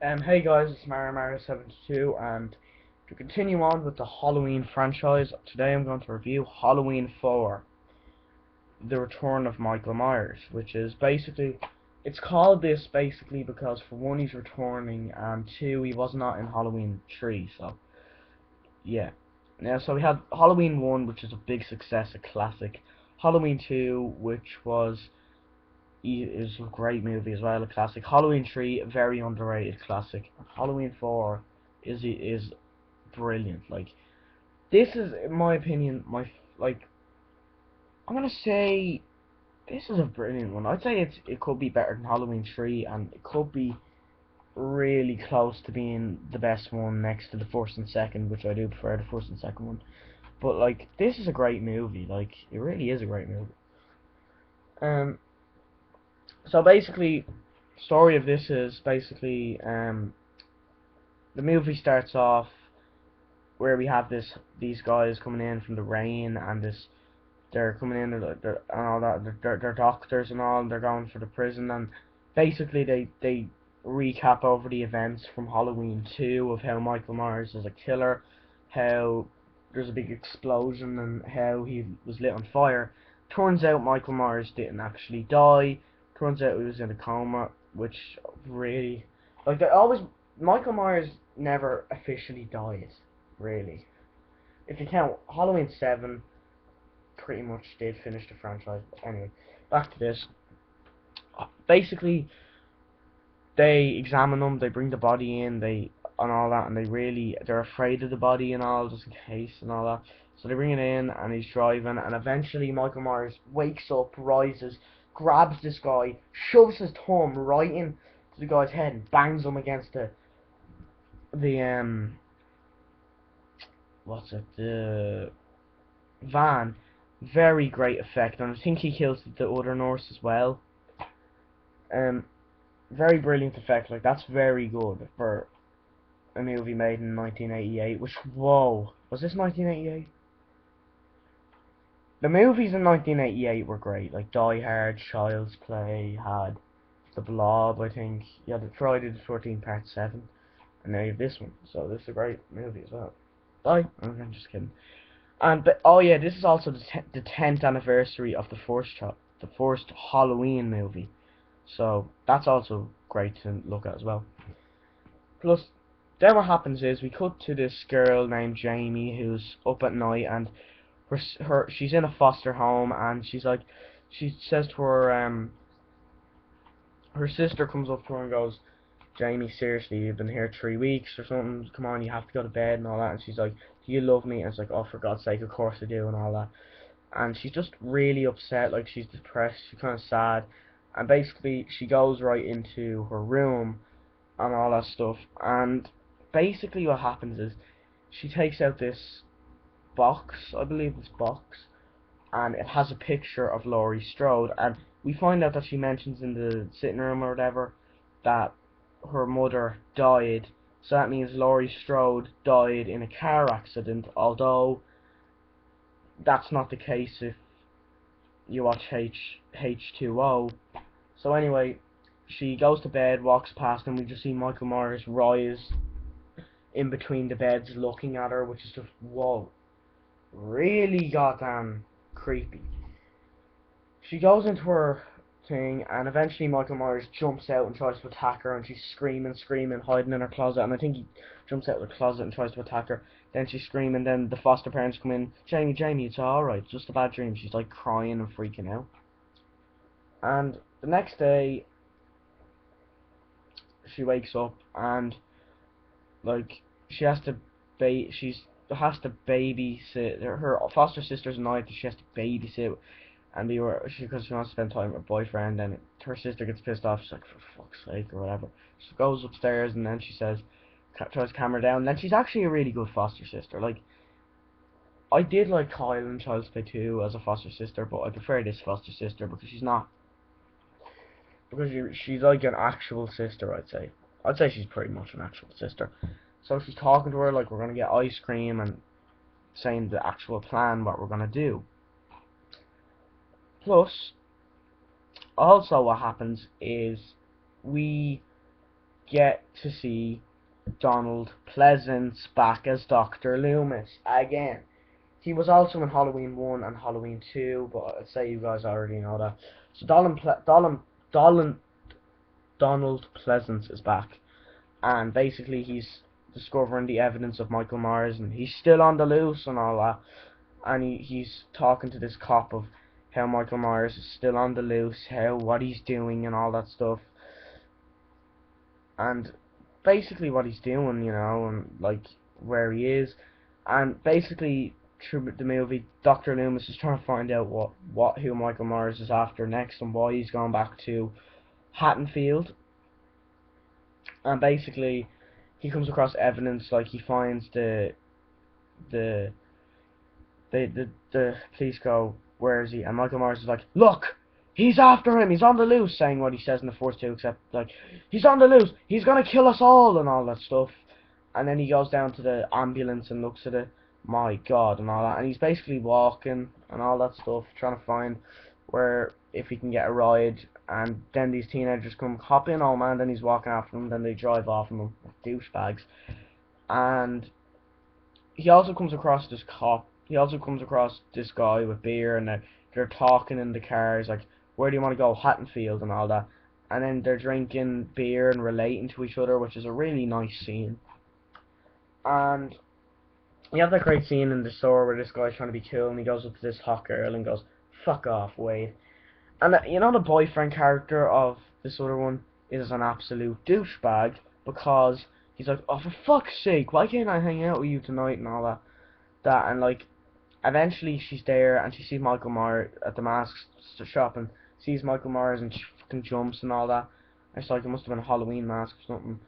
Hey guys, it's mires 72, and to continue on with the Halloween franchise, today I'm going to review Halloween 4, The Return of Michael Myers, which is basically, it's called this basically because for one he's returning, and two he was not in Halloween 3, so yeah. Now, so we had Halloween 1, which is a big success, a classic. Halloween 2, which is a great movie as well, a classic. Halloween 3, a very underrated classic. Halloween 4 is brilliant. Like, this is, in my opinion, like, I'm gonna say this is a brilliant one. I'd say it could be better than Halloween 3, and it could be really close to being the best one next to the first and second, which I do prefer the first and second one. But like, this is a great movie. Like, it really is a great movie. Um, so basically, story of this is basically the movie starts off where we have these guys coming in from the rain, and they're coming in, and all that, they're doctors and all, and they're going for the prison, and basically they recap over the events from Halloween 2 of how Michael Myers is a killer, how there's a big explosion, and how he was lit on fire. Turns out Michael Myers didn't actually die. Turns out he was in a coma, which really, like, they always, Michael Myers never officially dies, really. If you count Halloween 7, pretty much did finish the franchise. But anyway, back to this. Basically, they examine them, they bring the body in, they and all that, and they're afraid of the body and all, just in case and all that. So they bring it in, and he's driving, and eventually Michael Myers wakes up, rises, grabs this guy, shoves his thumb right into the guy's head, and bangs him against the what's it, the van. Very great effect, and I think he kills the other nurse as well. Um, Very brilliant effect. Like, that's very good for a movie made in 1988. Which, whoa, was this 1988? The movies in 1988 were great. Like Die Hard, Child's Play, had The Blob, I think. You had the Friday the 13th Part 7, and now you have this one. So this is a great movie as well. Bye. I'm just kidding. And but oh yeah, this is also the 10th anniversary of the first Halloween movie. So that's also great to look at as well. Plus, then what happens is we cut to this girl named Jamie who's up at night, and she's in a foster home, and she says to her sister comes up to her and goes, Jamie, seriously, you've been here 3 weeks or something, come on, you have to go to bed and all that. And she's like, do you love me? And it's like, oh, for God's sake, of course I do, and all that. And she's just really upset, like, she's depressed, she's kind of sad, and basically she goes right into her room and all that stuff, and basically what happens is she takes out this box, I believe this box, and it has a picture of Laurie Strode, and we find out that she mentions in the sitting room or whatever that her mother died, so that means Laurie Strode died in a car accident, although that's not the case if you watch H2O. So anyway, she goes to bed, walks past, and we just see Michael Myers rise in between the beds looking at her, which is just, whoa, really goddamn creepy. She goes into her thing, and eventually Michael Myers jumps out and tries to attack her, and she's screaming, hiding in her closet, and I think he jumps out of the closet and tries to attack her. Then she's screaming, then the foster parents come in, Jamie, it's alright, it's just a bad dream. She's like crying and freaking out. And the next day, she wakes up, and like, she has to babysit her foster sister's night. She has to babysit and because she wants to spend time with her boyfriend. And her sister gets pissed off. She's like, for fuck's sake, or whatever. She goes upstairs, and then she says, tries to calm her down. And then she's actually a really good foster sister. Like, I did like Kyle in Child's Play 2 as a foster sister, but I prefer this foster sister because she's like an actual sister. I'd say she's pretty much an actual sister. So she's talking to her like, we're gonna get ice cream, and saying the actual plan, what we're gonna do. Plus, also what happens is we get to see Donald Pleasance back as Dr. Loomis again. He was also in Halloween 1 and Halloween 2, but I'd say you guys already know that. So Donald Pleasance is back, and basically he's discovering the evidence of Michael Myers, and he's still on the loose and all that. And he's talking to this cop of how Michael Myers is still on the loose, what he's doing and all that stuff, and basically what he's doing, and like where he is, and basically through the movie, Dr. Loomis is trying to find out who Michael Myers is after next and why he's gone back to Haddonfield. And basically he comes across evidence, like he finds the the police go, where is he? And Michael Myers is like, look, he's after him, he's on the loose, saying what he says in the first two, except like, he's on the loose, he's gonna kill us all and all that stuff. And then he goes down to the ambulance and looks at it, my god, and all that, and he's basically walking and all that stuff, trying to find where, if he can get a ride. And then these teenagers come hop in, oh man, then he's walking after them, then they drive off him, douchebags. And he also comes across this cop. He also comes across this guy with beer, and they're talking in the cars, like, where do you want to go, Haddonfield and all that. And then they're drinking beer and relating to each other, which is a really nice scene. And you have that great scene in the store where this guy's trying to be cool, and he goes up to this hot girl and goes, fuck off, Wade. And the boyfriend character of this other one is an absolute douchebag, because he's like, oh, for fuck's sake, why can't I hang out with you tonight and all that. And like, eventually she's there and she sees Michael Myers at the mask shop, and sees Michael Myers, and she fucking jumps and all that. And it's like, it must have been a Halloween mask or something.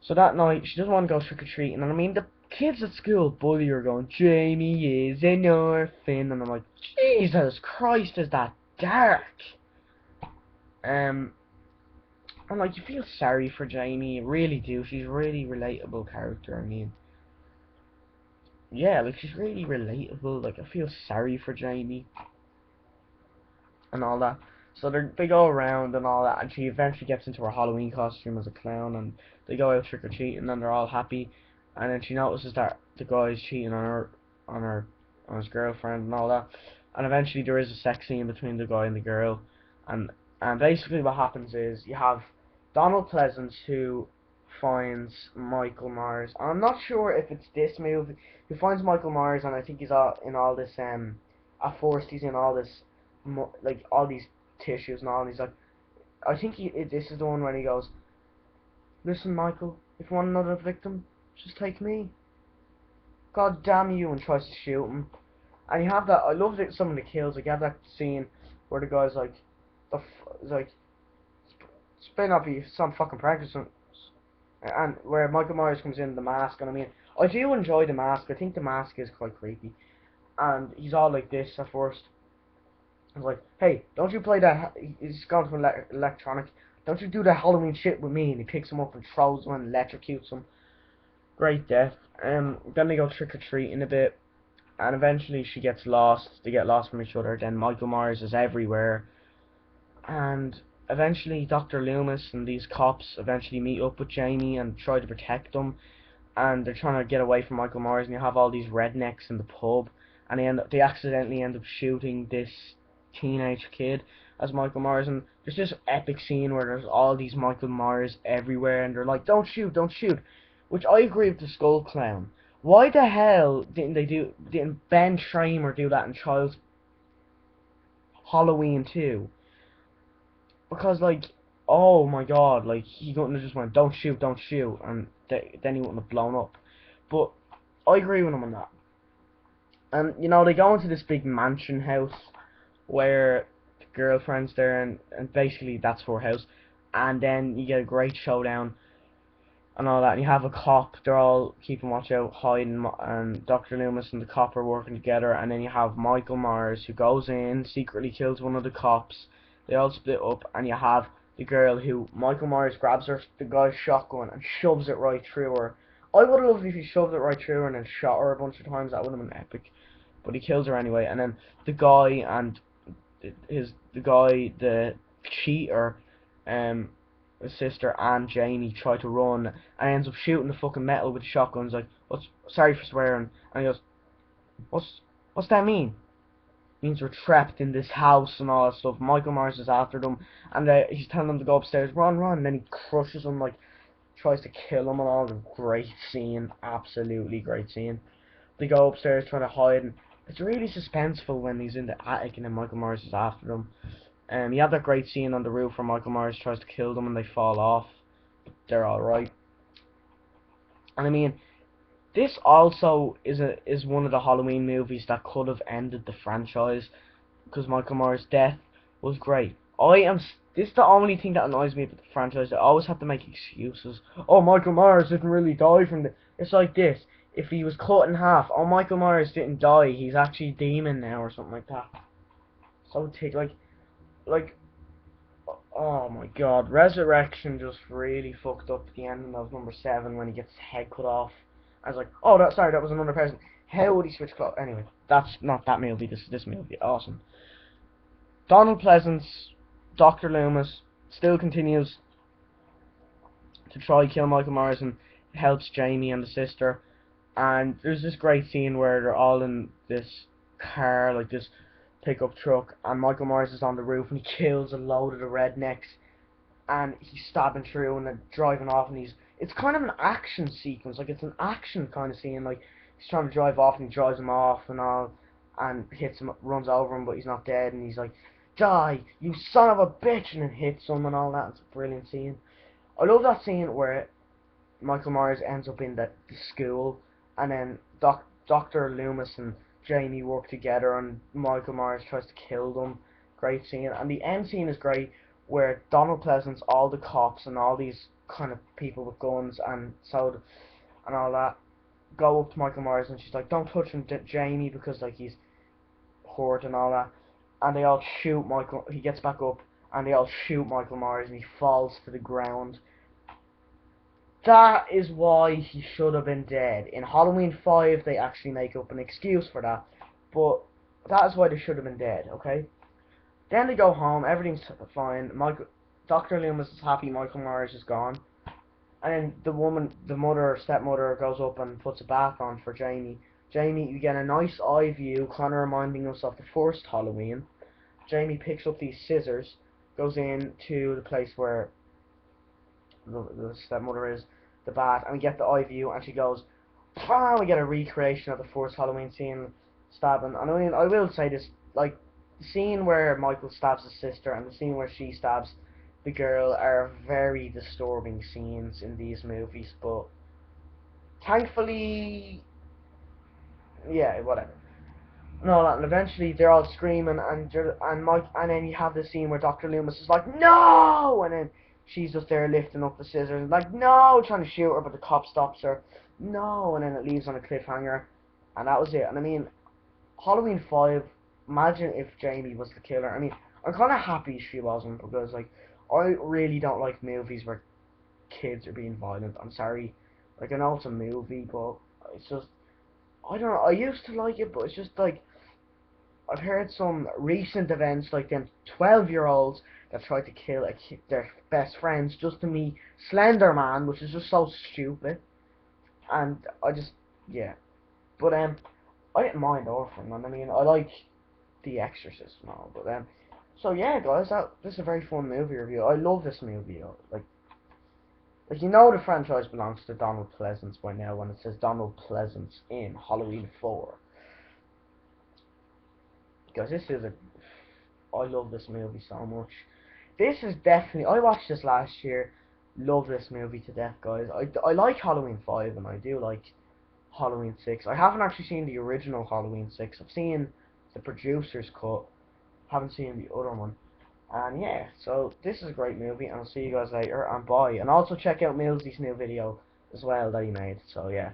So that night she doesn't want to go trick-or-treating, and I mean, the kids at school bully her, going, Jamie is an orphan, and I'm like, Jesus Christ, is that dark? And like, you feel sorry for Jamie, you really do. She's a really relatable character. I mean, yeah, like, she's really relatable. Like, I feel sorry for Jamie and all that. So they go around and all that, and she eventually gets into her Halloween costume as a clown, and they go out trick-or-treating, and they're all happy. And then she notices that the guy's cheating on his girlfriend and all that. And eventually there is a sex scene between the guy and the girl. And basically what happens is, you have Donald Pleasance, who finds Michael Myers. And I'm not sure if it's this movie who finds Michael Myers, and I think he's in all this at first he's in all this like all these tissues and all, and he's like, I think this is the one when he goes, listen Michael, if you want another victim, just take me. God damn you, and tries to shoot him. And you have that, I love that some of the kills, like you have that scene where the guy's like, it's better not be some fucking practice, and where Michael Myers comes in the mask. And I mean, I do enjoy the mask. I think the mask is quite creepy, and he's all like this at first. I was like, hey, don't you play that, he's gone to electronic, don't you do that Halloween shit with me. And he picks him up and throws him and electrocutes him. Great death. Then they go trick-or-treating a bit, and eventually she gets lost. They get lost from each other. Then Michael Myers is everywhere, and eventually Dr. Loomis and these cops eventually meet up with Jamie and try to protect them, and they're trying to get away from Michael Myers. And you have all these rednecks in the pub, and they accidentally end up shooting this teenage kid as Michael Myers. And there's this epic scene where there's all these Michael Myers everywhere, and they're like, don't shoot, which I agree with the Skull Clown. Why the hell didn't Ben Tramer do that in Child's Halloween 2? Because, like, oh my god, like, he couldn't have just went, don't shoot, and then he wouldn't have blown up. But I agree with him on that. And they go into this big mansion house where the girlfriend's there, and basically that's her house. And then you get a great showdown and all that, and you have a cop, they're all keeping watch out, hiding, and Dr. Loomis and the cop are working together. And then you have Michael Myers, who goes in, secretly kills one of the cops. They all split up, and you have the girl who Michael Myers grabs the guy's shotgun and shoves it right through her. I would have loved if he shoved it right through her and then shot her a bunch of times. That would have been epic. But he kills her anyway. And then the guy, the cheater, his sister and Jamie try to run, and ends up shooting the fucking metal with the shotguns. Like, what's sorry for swearing? And he goes, what's that mean? It means we're trapped in this house and all that stuff. Michael Myers is after them, and he's telling them to go upstairs, run, run. And then he crushes them, like tries to kill them and all. Great scene, absolutely great scene. They go upstairs trying to hide, and it's really suspenseful when he's in the attic and then Michael Myers is after them. You have that great scene on the roof where Michael Myers tries to kill them and they fall off. They're alright. And I mean, this also is one of the Halloween movies that could have ended the franchise, because Michael Myers' death was great. This is the only thing that annoys me about the franchise. They always have to make excuses. Oh, Michael Myers didn't really die from the... It's like this. If he was cut in half, oh, Michael Myers didn't die. He's actually a demon now or something like that. So take like, oh my god, Resurrection just really fucked up the ending of number 7 when he gets his head cut off. I was like, oh, sorry, that was another person. How would he switch clothes? Anyway, that's not that movie. This movie, awesome. Donald Pleasance, Dr. Loomis, still continues to try kill Michael Myers and helps Jamie and the sister. And there's this great scene where they're all in this car, like this pickup truck, and Michael Myers is on the roof and he kills a load of the rednecks, and he's stabbing through and they're driving off, and it's kind of an action sequence, like it's an action kind of scene, like he's trying to drive off and he drives him off and all, and hits him, runs over him, but he's not dead, and he's like, die, you son of a bitch, and then hits him and all that. It's a brilliant scene. I love that scene where Michael Myers ends up in the school, and then Dr. Loomis and Jamie work together, and Michael Myers tries to kill them. Great scene. And the end scene is great, where Donald Pleasance, all the cops, and all these kind of people with guns and soda and all that go up to Michael Myers, and she's like, don't touch him, Jamie, because like he's hurt and all that. And they all shoot Michael. He gets back up, and they all shoot Michael Myers, and he falls to the ground. That is why he should have been dead. In Halloween 5, they actually make up an excuse for that. But that is why they should have been dead, okay? Then they go home, everything's fine. Dr. Loomis is happy Michael Myers is gone. And then the stepmother, goes up and puts it back on for Jamie. Jamie, you get a nice eye view, kind of reminding us of the first Halloween. Jamie picks up these scissors, goes into the place where the stepmother is, the bat, and we get the eye view, and she goes, ah, we get a recreation of the first Halloween scene, stabbing. And I mean, I will say this, like, the scene where Michael stabs his sister and the scene where she stabs the girl are very disturbing scenes in these movies, but thankfully, yeah, whatever. No, and eventually they're all screaming, and then you have this scene where Dr. Loomis is like, no, and then she's just there lifting up the scissors, and like, no, trying to shoot her, but the cop stops her, no, and then it leaves on a cliffhanger, and that was it. And I mean, Halloween 5, imagine if Jamie was the killer. I mean, I'm kind of happy she wasn't, because like, I really don't like movies where kids are being violent. I'm sorry, like, I know it's a movie, but it's just, I don't know, I used to like it, but it's just like, I've heard some recent events, like them 12-year-olds that tried to kill their best friends just to meet Slender Man, which is just so stupid. And I just, yeah. But I didn't mind Orphan, and I mean, I like The Exorcist and all, but so yeah, guys, this is a very fun movie review. I love this movie. Like you know, the franchise belongs to Donald Pleasance by now when it says Donald Pleasance in Halloween 4. Because I love this movie so much. This is definitely, I watched this last year, love this movie to death, guys. I like Halloween 5 and I do like Halloween 6. I haven't actually seen the original Halloween 6. I've seen the producer's cut, haven't seen the other one. And yeah, so this is a great movie, and I'll see you guys later, and bye. And also check out Millsy's new video as well that he made, so yeah.